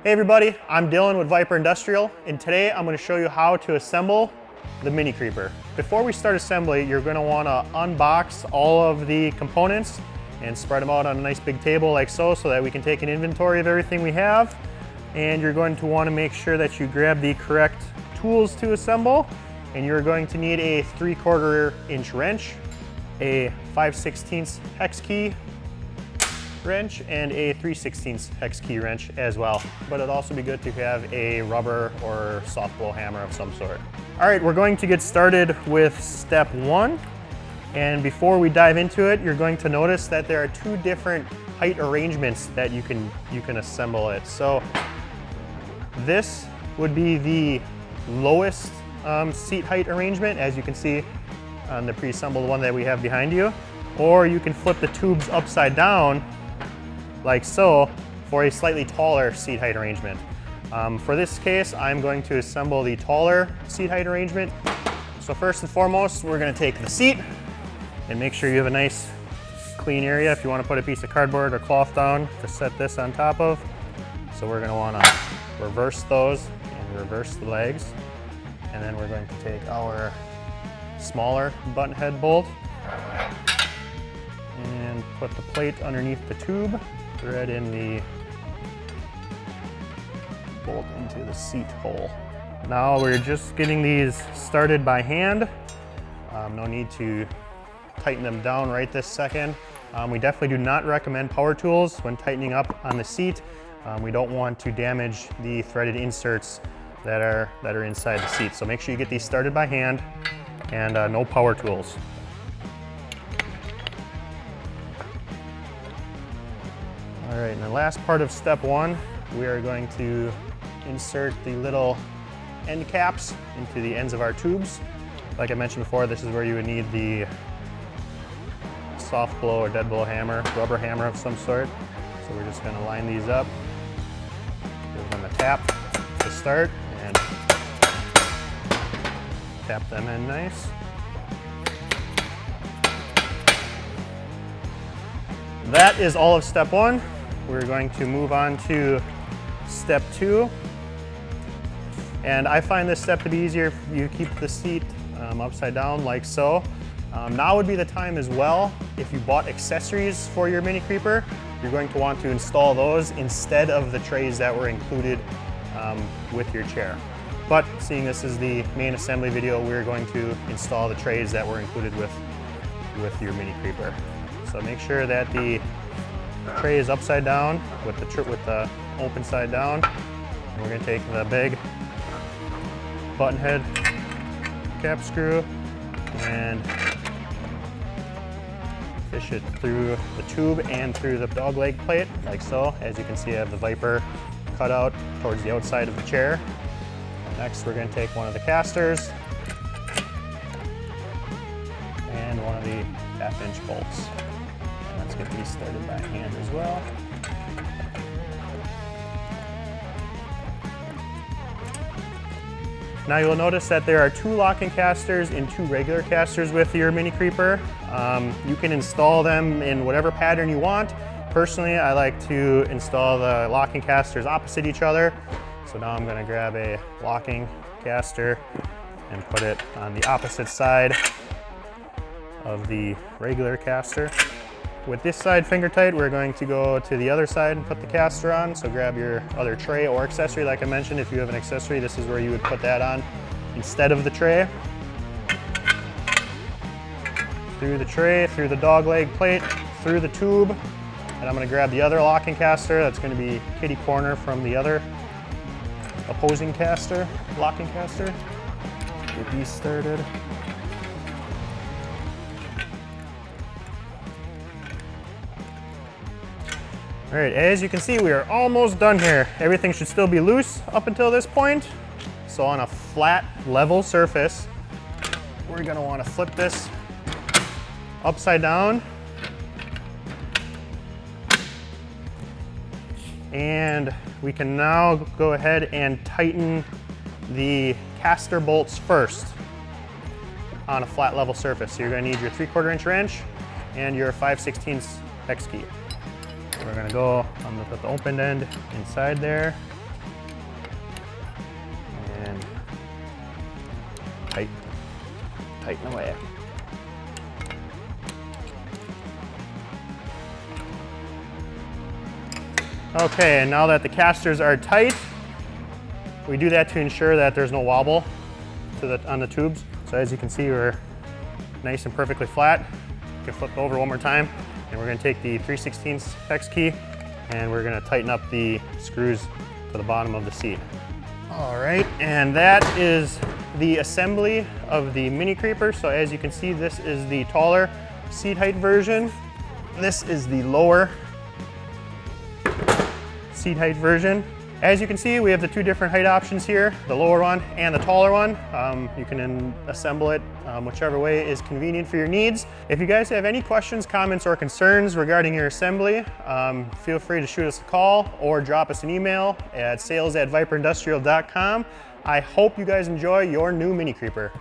Hey everybody, I'm Dylan with Vyper Industrial, and today I'm going to show you how to assemble the Mini Creeper. Before we start assembly, you're going to want to unbox all of the components and spread them out on a nice big table like so that we can take an inventory of everything we have. And you're going to want to make sure that you grab the correct tools to assemble, and you're going to need a 3/4 inch wrench, a 5/16 hex key wrench, and a 3/16 hex key wrench as well. But it'd also be good to have a rubber or soft blow hammer of some sort. All right, we're going to get started with step one. And before we dive into it, you're going to notice that there are two different height arrangements that you can assemble it. So this would be the lowest seat height arrangement, as you can see on the pre-assembled one that we have behind you. Or you can flip the tubes upside down like so for a slightly taller seat height arrangement. For this case, I'm going to assemble the taller seat height arrangement. So first and foremost, we're going to take the seat and make sure you have a nice clean area if you want to put a piece of cardboard or cloth down to set this on top of. So we're going to want to reverse those and reverse the legs. And then we're going to take our smaller button head bolt and put the plate underneath the tube, thread in the bolt into the seat hole. Now we're just getting these started by hand. No need to tighten them down right this second. We definitely do not recommend power tools when tightening up on the seat. We don't want to damage the threaded inserts that are inside the seat. So make sure you get these started by hand and no power tools. All right, and the last part of step one, we are going to insert the little end caps into the ends of our tubes. Like I mentioned before, this is where you would need the soft blow or dead blow hammer, rubber hammer of some sort. So we're just gonna line these up, give them a tap to start, and tap them in nice. That is all of step one. We're going to move on to step two. And I find this step to be easier if you keep the seat upside down like so. Now would be the time as well, if you bought accessories for your Mini Creeper, you're going to want to install those instead of the trays that were included with your chair. But seeing this is the main assembly video, we're going to install the trays that were included with your Mini Creeper. So make sure that the tray is upside down with the open side down. And we're going to take the big button head cap screw and fish it through the tube and through the dog leg plate like so. As you can see, I have the Vyper cut out towards the outside of the chair. Next, we're going to take one of the casters and one of the 1/2 inch bolts. Let's get these started by hand as well. Now you'll notice that there are 2 locking casters and 2 regular casters with your Mini Creeper. You can install them in whatever pattern you want. Personally, I like to install the locking casters opposite each other. So now I'm going to grab a locking caster and put it on the opposite side of the regular caster. With this side finger tight, we're going to go to the other side and put the caster on. So grab your other tray or accessory. Like I mentioned, if you have an accessory, this is where you would put that on instead of the tray. Through the tray, through the dog leg plate, through the tube. And I'm going to grab the other locking caster. That's going to be kitty corner from the other opposing caster, locking caster. Get these started. All right, as you can see, we are almost done here. Everything should still be loose up until this point. So on a flat, level surface, we're gonna wanna flip this upside down. And we can now go ahead and tighten the caster bolts first on a flat level surface. So you're gonna need your 3/4 inch wrench and your 5/16 hex key. We're gonna go, I'm gonna put the open end inside there, tighten away. Okay, and now that the casters are tight, we do that to ensure that there's no wobble on the tubes. So as you can see, we're nice and perfectly flat. You can flip over one more time, and we're gonna take the 3/16 hex key, and we're gonna tighten up the screws to the bottom of the seat. All right, and that is the assembly of the Mini Creeper. So as you can see, this is the taller seat height version. This is the lower seat height version. As you can see, we have the two different height options here, the lower one and the taller one. You can assemble it whichever way is convenient for your needs. If you guys have any questions, comments, or concerns regarding your assembly, feel free to shoot us a call or drop us an email at sales@vyperindustrial.com. I hope you guys enjoy your new Mini Creeper.